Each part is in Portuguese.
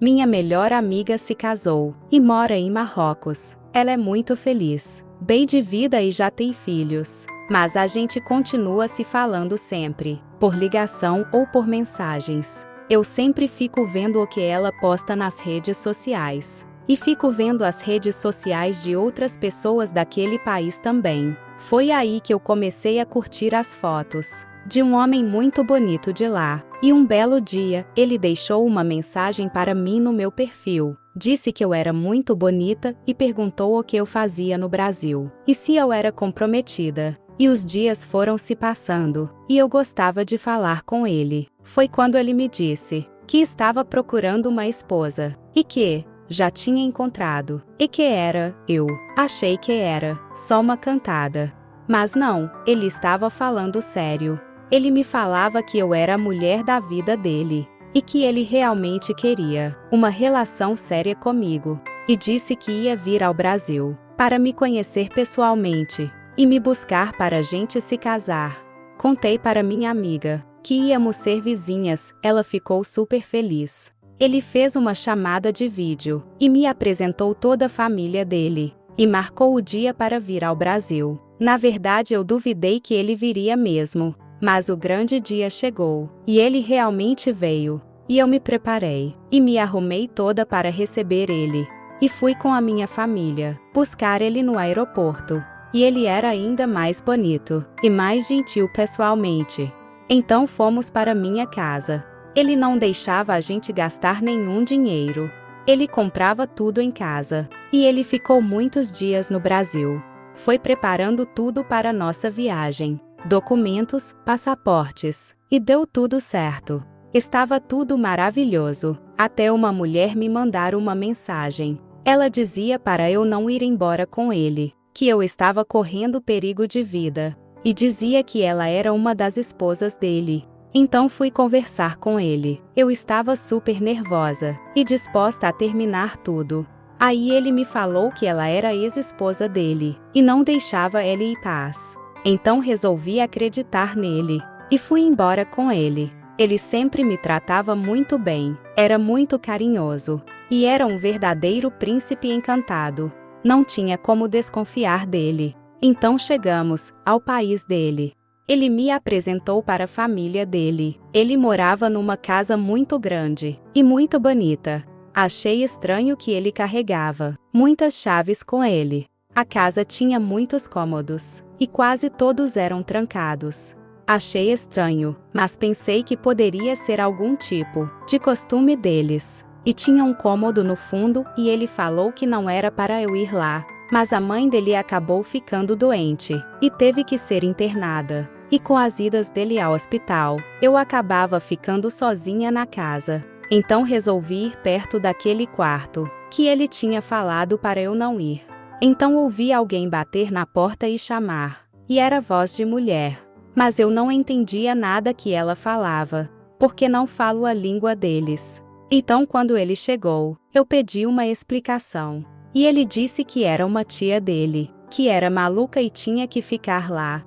Minha melhor amiga se casou e mora em Marrocos. Ela é muito feliz, bem de vida e já tem filhos. Mas a gente continua se falando sempre, por ligação ou por mensagens. Eu sempre fico vendo o que ela posta nas redes sociais. E fico vendo as redes sociais de outras pessoas daquele país também. Foi aí que eu comecei a curtir as fotos de um homem muito bonito de lá. E um belo dia, ele deixou uma mensagem para mim no meu perfil. Disse que eu era muito bonita e perguntou o que eu fazia no Brasil e se eu era comprometida. E os dias foram se passando, e eu gostava de falar com ele. Foi quando ele me disse que estava procurando uma esposa e que já tinha encontrado, e que era eu. Achei que era só uma cantada. Mas não, ele estava falando sério. Ele me falava que eu era a mulher da vida dele, e que ele realmente queria uma relação séria comigo. E disse que ia vir ao Brasil para me conhecer pessoalmente e me buscar para a gente se casar. Contei para minha amiga que íamos ser vizinhas, ela ficou super feliz. Ele fez uma chamada de vídeo e me apresentou toda a família dele e marcou o dia para vir ao Brasil. Na verdade, eu duvidei que ele viria mesmo, mas o grande dia chegou e ele realmente veio. E eu me preparei e me arrumei toda para receber ele. E fui com a minha família buscar ele no aeroporto. E ele era ainda mais bonito e mais gentil pessoalmente. Então fomos para minha casa. Ele não deixava a gente gastar nenhum dinheiro. Ele comprava tudo em casa. E ele ficou muitos dias no Brasil. Foi preparando tudo para nossa viagem. Documentos, passaportes. E deu tudo certo. Estava tudo maravilhoso, até uma mulher me mandar uma mensagem. Ela dizia para eu não ir embora com ele, que eu estava correndo perigo de vida, e dizia que ela era uma das esposas dele. Então fui conversar com ele. Eu estava super nervosa e disposta a terminar tudo. Aí ele me falou que ela era ex-esposa dele e não deixava ele em paz. Então resolvi acreditar nele e fui embora com ele. Ele sempre me tratava muito bem, era muito carinhoso e era um verdadeiro príncipe encantado. Não tinha como desconfiar dele. Então chegamos ao país dele. Ele me apresentou para a família dele. Ele morava numa casa muito grande e muito bonita. Achei estranho que ele carregava muitas chaves com ele. A casa tinha muitos cômodos e quase todos eram trancados. Achei estranho, mas pensei que poderia ser algum tipo de costume deles. E tinha um cômodo no fundo e ele falou que não era para eu ir lá. Mas a mãe dele acabou ficando doente e teve que ser internada. E com as idas dele ao hospital, eu acabava ficando sozinha na casa. Então resolvi ir perto daquele quarto que ele tinha falado para eu não ir. Então ouvi alguém bater na porta e chamar. E era voz de mulher. Mas eu não entendia nada que ela falava, porque não falo a língua deles. Então quando ele chegou, eu pedi uma explicação. E ele disse que era uma tia dele, que era maluca e tinha que ficar lá.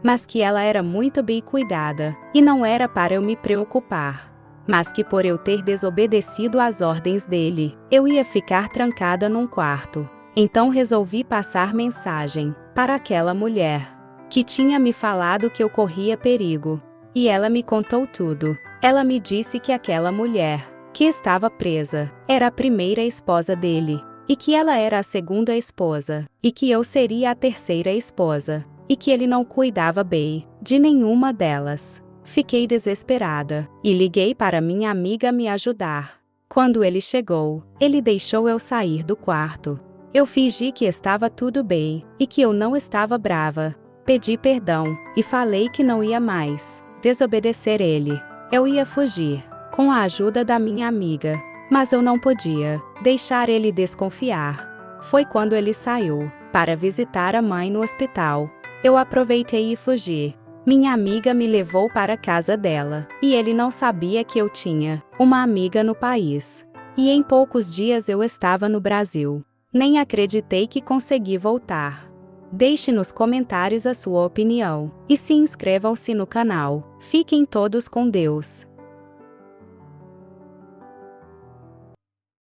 Mas que ela era muito bem cuidada, e não era para eu me preocupar. Mas que por eu ter desobedecido às ordens dele, eu ia ficar trancada num quarto. Então resolvi passar mensagem para aquela mulher que tinha me falado que eu corria perigo. E ela me contou tudo. Ela me disse que aquela mulher, que estava presa, era a primeira esposa dele, e que ela era a segunda esposa, e que eu seria a terceira esposa, e que ele não cuidava bem de nenhuma delas. Fiquei desesperada, e liguei para minha amiga me ajudar. Quando ele chegou, ele deixou eu sair do quarto. Eu fingi que estava tudo bem, e que eu não estava brava. Pedi perdão, e falei que não ia mais desobedecer ele. Eu ia fugir, com a ajuda da minha amiga. Mas eu não podia deixar ele desconfiar. Foi quando ele saiu para visitar a mãe no hospital. Eu aproveitei e fugi. Minha amiga me levou para a casa dela, e ele não sabia que eu tinha uma amiga no país. E em poucos dias eu estava no Brasil. Nem acreditei que consegui voltar. Deixe nos comentários a sua opinião e se inscrevam-se no canal. Fiquem todos com Deus.